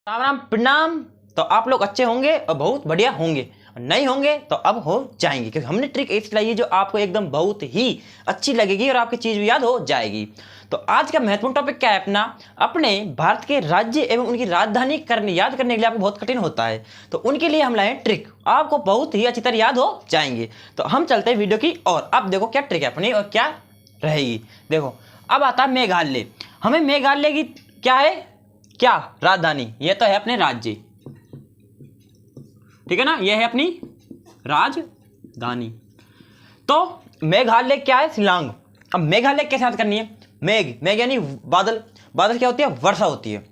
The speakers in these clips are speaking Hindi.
राम राम प्रणाम। तो आप लोग अच्छे होंगे और बहुत बढ़िया होंगे, और नहीं होंगे तो अब हो जाएंगे, क्योंकि हमने ट्रिक ऐसी लाई है जो आपको एकदम बहुत ही अच्छी लगेगी और आपकी चीज़ भी याद हो जाएगी। तो आज का महत्वपूर्ण टॉपिक क्या है अपने भारत के राज्य एवं उनकी राजधानी याद करने के लिए आपको बहुत कठिन होता है, तो उनके लिए हम लाए ट्रिक, आपको बहुत ही अच्छी तरह याद हो जाएंगे। तो हम चलते हैं वीडियो की और अब देखो क्या ट्रिक है अपनी और क्या रहेगी। देखो अब आता है मेघालय। हमें मेघालय की क्या है, क्या राजधानी, ये तो है अपने राज्य, ठीक है ना, ये है अपनी राजधानी। तो मेघालय क्या है, शिलांग। अब मेघालय कैसे याद करनी है, मेघ यानी बादल, बादल क्या होती है, वर्षा होती है।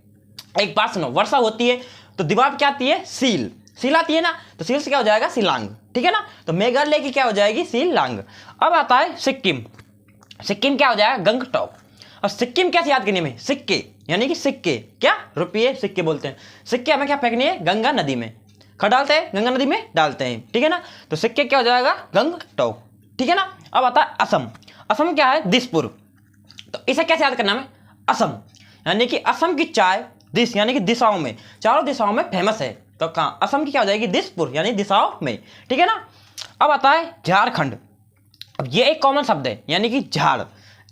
एक बात सुनो, वर्षा होती है तो दीवार क्या आती है, सील आती है ना, तो सील से क्या हो जाएगा, शिलांग, ठीक है ना। तो मेघालय की क्या हो जाएगी, शिलांग। अब आता है सिक्किम। सिक्किम क्या हो जाएगा, गंगटोक। और सिक्किम कैसे याद करनी है, सिक्के यानी कि सिक्के, क्या रुपये सिक्के बोलते हैं। सिक्के हमें क्या फेंकनी है, गंगा नदी में डालते हैं, गंगा नदी में डालते हैं, ठीक है ना। तो सिक्के क्या हो जाएगा, गंगटोक, ठीक है ना। अब आता है असम। असम क्या है, दिसपुर। तो इसे कैसे याद करना है, असम यानी कि असम की चाय, दिस यानी कि दिशाओं में, चारों दिशाओं में फेमस है। तो कहाँ, असम की क्या हो जाएगी, दिसपुर यानी दिशाओं में, ठीक है ना। अब आता है झारखंड। अब ये एक कॉमन शब्द है, यानी कि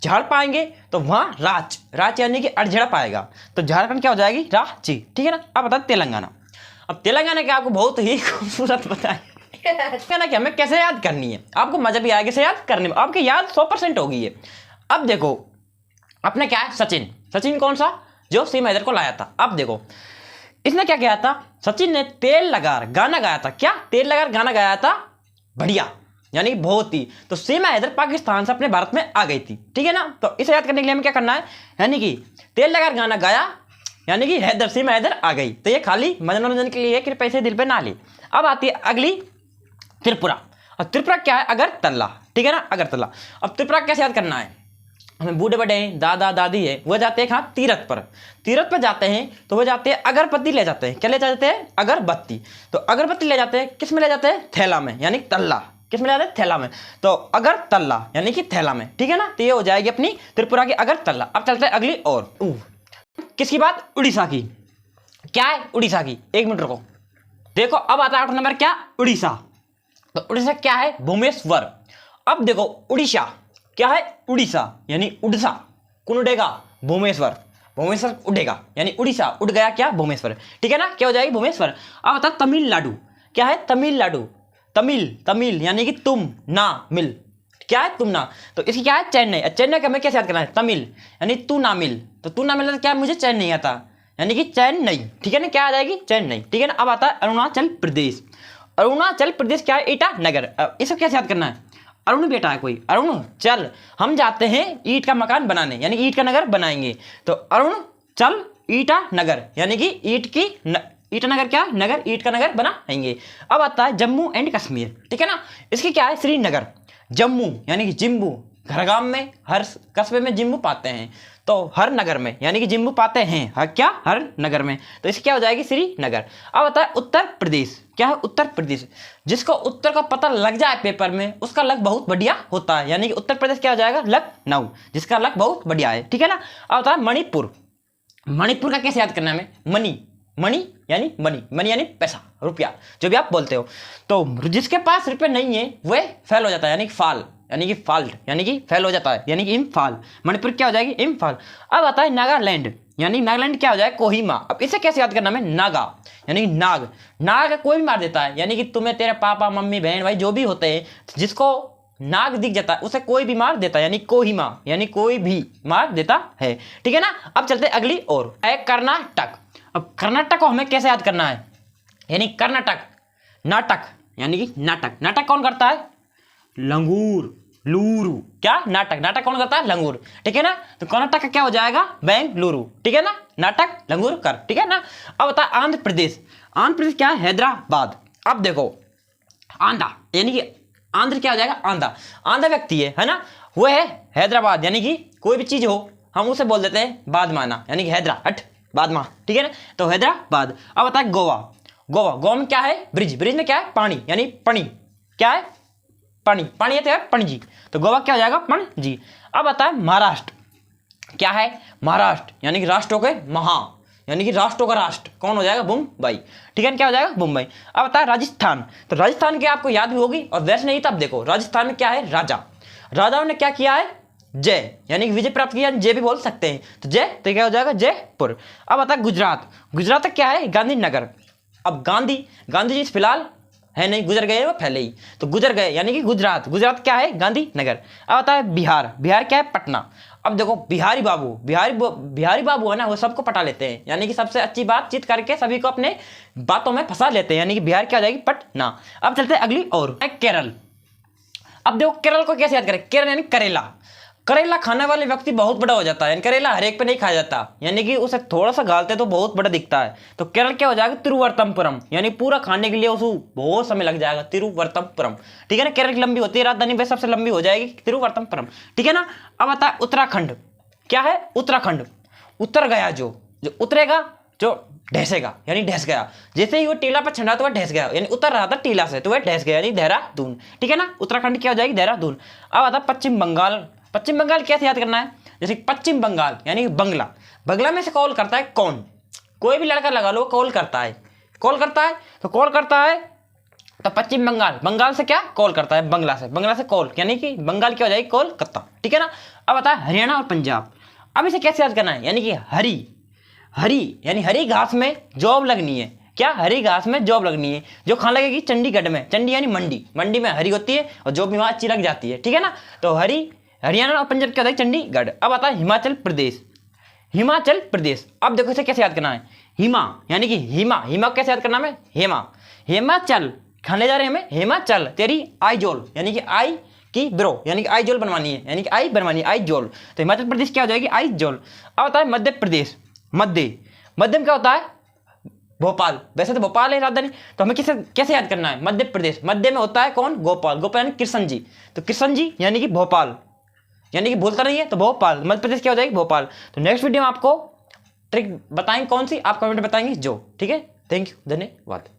झाड़ पाएंगे तो वहाँ रांच यानी कि अड़झड़ पाएगा, तो झारखंड क्या हो जाएगी, रांची, ठीक है ना। अब बता तेलंगाना। अब तेलंगाना क्या आपको बहुत ही खूबसूरत बताए तेलंगाना कि हमें कैसे याद करनी है, आपको मजा भी आएगा कैसे याद करने में, आपकी याद 100% होगी है। अब देखो अपने क्या है, सचिन कौन सा, जो सीमा हैदर को लाया था। अब देखो इसने क्या किया था, सचिन ने तेल लगा गाना गाया था, क्या तेल लगा गाना गाया था, बढ़िया यानी कि बहुत ही। तो सीमा हैदर पाकिस्तान से अपने भारत में आ गई थी, ठीक है ना। तो इसे याद करने के लिए हमें क्या करना है, यानी कि तेल लगा गाना गाया यानी कि सीमा हैदर आ गई। तो ये खाली मनोरंजन के लिए है कि पैसे दिल पे ना ले। अब आती है अगली त्रिपुरा। और त्रिपुरा क्या है, अगरतला, ठीक है ना, अगरतला। अब त्रिपुरा कैसे याद करना है, हमें बूढ़े बड़े हैं, दादा दादी है, वो जाते हैं कहाँ, तीरथ पर जाते हैं, तो वो जाते हैं अगरबत्ती ले जाते हैं, क्या ले जाते हैं, अगरबत्ती। तो अगरबत्ती ले जाते हैं, किस में ले जाते हैं, थैला में यानी तल्ला, किस में ले जाते हैं, थैला में। तो अगरतला यानी कि थैला में, ठीक है ना। तो ये हो जाएगी अपनी त्रिपुरा की अगरतला। अब चलते हैं अगली और किसकी बात, उड़ीसा की। क्या है उड़ीसा की, एक मिनट रुको। देखो अब आता है 8 नंबर क्या, उड़ीसा। तो उड़ीसा क्या है, भुवनेश्वर। अब देखो उड़ीसा क्या है, उड़ीसा यानी उड़सा, कौन उड़ेगा, भुवनेश्वर उड़ेगा यानी उड़ीसा उड़ गया क्या, भुवनेश्वर, ठीक है ना, क्या हो जाएगी, भुवनेश्वर। अब आता है तमिलनाडु। क्या है, तमिलनाडु, तमिल यानी कि तुम ना मिल, क्या है, तुम ना। तो इसकी क्या है, चेन्नई। चेन्नई का हमें कैसे याद करना है, तमिल यानी तू ना मिल। तो तू ना मिल तो क्या, मुझे चैन नहीं आता, यानी कि चेन्नई, ठीक है ना, क्या आ जाएगी, चेन्नई, ठीक है ना। अब आता है अरुणाचल प्रदेश। अरुणाचल प्रदेश क्या है, ईटानगर। इसको कैसे याद करना है, अरुण बेटा है कोई, अरुण चल हम जाते हैं ईट का मकान बनाने, यानी ईट का नगर बनाएंगे। तो अरुण चल ईटानगर यानी कि ईटानगर क्या नगर, ईट का नगर बनाएंगे। अब आता है जम्मू एंड कश्मीर, ठीक है ना। इसकी क्या है, श्रीनगर। जम्मू यानी कि जिम्बू, हर गांव में हर कस्बे में जिम्बू पाते हैं, तो हर नगर में यानी कि जिम्बू पाते हैं, हर नगर में। तो इसकी क्या हो जाएगी, श्रीनगर। अब आता है उत्तर प्रदेश। क्या है, उत्तर प्रदेश। जिसको उत्तर का पता लग जाए पेपर में उसका लक बहुत बढ़िया होता है, यानी कि उत्तर प्रदेश क्या हो जाएगा, लखनऊ, जिसका लक बहुत बढ़िया है, ठीक है ना। अब आता है मणिपुर। मणिपुर का कैसे याद करना है हमें, मनी यानी पैसा, रुपया, जो भी आप बोलते हो। तो जिसके पास रुपये नहीं है वह फेल हो जाता है, यानी कि फाल्ट यानी कि फेल हो जाता है, यानी कि इम्फाल। मणिपुर क्या हो जाएगी, इम्फाल। अब आता है नागालैंड। यानी नागालैंड क्या हो जाए, कोहिमा। अब इसे कैसे याद करना है, नागा यानी नाग कोई भी मार देता है, यानी कि तुम्हें तेरे पापा मम्मी बहन भाई जो भी होते हैं, जिसको नाग दिख जाता है उसे कोई भी मार देता है, यानी कोहिमा यानी कोई भी मार देता है, ठीक है ना। अब चलते अगली और कर्नाटक। अब कर्नाटक को हमें कैसे याद करना है, यानी कर्नाटक, नाटक यानी कि नाटक कौन करता है, लूरू, क्या नाटक कौन करता है, लंगूर, ठीक है ना। तो कर्नाटक का क्या हो जाएगा, बेंगलुरु, ठीक है ना, नाटक लंगूर कर, ठीक है ना। अब बता आंध्र प्रदेश क्या है, हैदराबाद। अब देखो आंध्रा यानी कि आंध्र क्या हो जाएगा, आंध्रा व्यक्ति है ना, वो है हैदराबाद, यानी कि कोई भी चीज हो हम उसे बोल देते हैं बादमाना, यानी कि बादमा, ठीक है ना। तो हैदराबाद। अब बता गोवा में क्या है, ब्रिज में क्या है, पानी यानी पणी, क्या है, पानी है पणजी। तो गोवा क्या हो जाएगा, पणजी। अब आता है महाराष्ट्र। क्या है, महाराष्ट्र यानी कि राष्ट्रों के यानी कि राष्ट्रों का राष्ट्र कौन हो जाएगा, मुंबई। ठीक है, क्या हो जाएगा, मुंबई। अब आता है राजस्थान, तो राजस्थान की आपको याद भी होगी, और वैसे नहीं तब देखो राजस्थान में क्या है, राजा, राजाओं ने क्या किया है, जय, यानी कि विजय प्राप्त किया, जय भी बोल सकते हैं, तो जय, तो क्या हो जाएगा, जयपुर। अब आता है गुजरात, गुजरात का क्या है, गांधीनगर। अब गांधी जी फिलहाल है नहीं, गुजर गए, वो पहले ही, तो गुजर गए, यानी कि गुजरात, गुजरात क्या है, गांधीनगर। अब आता है बिहार, बिहार क्या है, पटना। अब देखो बिहारी बाबू है ना, वो सबको पटा लेते हैं, यानी कि सबसे अच्छी बातचीत करके सभी को अपने बातों में फंसा लेते हैं, यानी कि बिहार क्या हो जाएगी, पटना। अब चलते हैं अगली और, केरल। अब देखो केरल को कैसे याद करें, केरल यानी करेला, करेला खाने वाले व्यक्ति बहुत बड़ा हो जाता है, यानी करेला हर एक पे नहीं खाया जाता, यानी कि उसे थोड़ा सा गालते तो बहुत बड़ा दिखता है, तो केरल क्या हो जाएगा, तिरुवनंतपुरम, यानी पूरा खाने के लिए उसको बहुत समय लग जाएगा, तिरुवनंतपुरम। ठीक है ना, केरल की लंबी होती है राजधानी, वह सबसे लंबी हो जाएगी तिरुवनंतपुरम। ठीक है ना। अब आता है उत्तराखंड, क्या है, उत्तराखंड, उतर गया, जो उतरेगा, जो ढैसेगा, यानी ढैस गया, जैसे ही वो टीला पर छंड़ा तो वह ढैस गया, यानी उतर रहा था टीला से तो वह ढैस गया, यानी देहरादून। ठीक है ना, उत्तराखंड क्या हो जाएगी, देहरादून। अब आता है पश्चिम बंगाल, पश्चिम बंगाल कैसे याद करना है, जैसे पश्चिम बंगाल यानी बंगला, बंगला में से कॉल करता है कौन, कोई भी लड़का लगा लो कॉल करता है, तो कॉल करता है, तो पश्चिम बंगाल, बंगाल से क्या कॉल करता है, बंगला से कॉल, यानी कि बंगाल क्या हो जाएगी, कोलकाता। ठीक है ना। अब आता है हरियाणा और पंजाब, अब इसे कैसे याद करना है, यानी कि हरी यानी हरी घास में जॉब लगनी है, क्या, हरी घास में जॉब लगनी है, जो खाने लगेगी चंडीगढ़ में, चंडी यानी मंडी में हरी होती है, और जॉब भी वहाँ अच्छी लग जाती है। ठीक है ना, तो हरियाणा और पंजाब क्या होता है, चंडीगढ़। अब आता है हिमाचल प्रदेश, अब देखो इसे कैसे याद करना है, हिमा यानी कि हिमा कैसे याद करना है, हिमाचल खाने जा रहे हैं हमें, हिमाचल तेरी आइजोल, यानी कि आई की ब्रो, यानी कि आइजोल बनवानी है, यानी कि आई बनवानी है, आइजोल, तो हिमाचल प्रदेश क्या हो जाएगी, आइजोल। अब आता है मध्य प्रदेश, मध्य में क्या होता है, भोपाल, वैसे तो भोपाल है राजधानी, तो हमें कैसे याद करना है, मध्य प्रदेश, मध्य में होता है कौन, गोपाल यानी कृष्ण जी, तो कृष्ण जी यानी कि भोपाल, यानी कि बोलता नहीं है तो भोपाल, मध्य प्रदेश क्या हो जाएगी, भोपाल। तो नेक्स्ट वीडियो में आपको ट्रिक बताएंगे कौन सी, आप कमेंट में बताएंगे जो। ठीक है, थैंक यू, धन्यवाद।